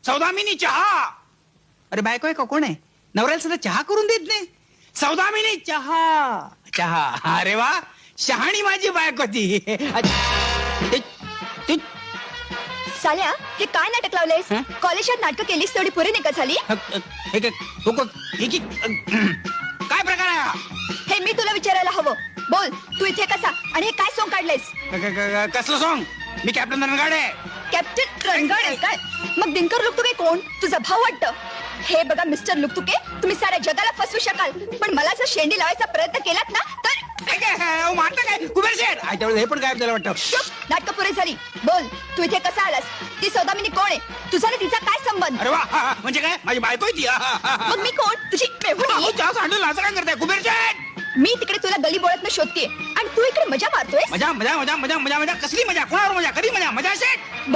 सौदामिनी चहा. अरे बायको आहे का, कोण आहे? नवऱ्याला सुद्धा चहा करून देत नाही. सौदामिनी चहा. चहा. अरे वा, शहाणी माझी बायको ती. साल्या, हे काय नाटक लावलंयस? हं? कॉलेजात नाटक केलीस तेवढी पुरी नाही का झाली? काय प्रकार आहे हा? हे मी तुला विचारायला हवं. बोल, तू इथे कसा आणि हे काय सॉंग काढलंयस? कसलं सॉंग? मी कॅप्टन रणगाडे. कॅप्टन रणगाडे काय? मग दिनकर लुकतुके कोण? तुझा भाऊ वाटतं. हे बघा मिस्टर लुकतुके, तुम्ही साऱ्या जगाला फसवू शकाल, पण मला जर शेंडी लावायचा प्रयत्न केलात ना तर मारता काय कुबेर शेठ? त्यावेळेस हे पण गायब झालं वाटतं. नाटक पुरे झाली. बोल, तू इथे कसा आलास? ती सौदामिनी कोण आहे? तुझा आणि तिचा काय संबंध? अरे वा, म्हणजे काय? माझी बायको आहे ती. मग मी कोण? तुझी मेहुणी? चहा सांडून असं काय करताय कुबेर शेठ? मी तिकडे तुला गली बोळातनं शोधतेय आणि तू इकडे मजा मारतोय. मजा मजा मजा मजा मजा मजा कसली मजा? कोणावर मजा? कधी मजा? मजा शेठ.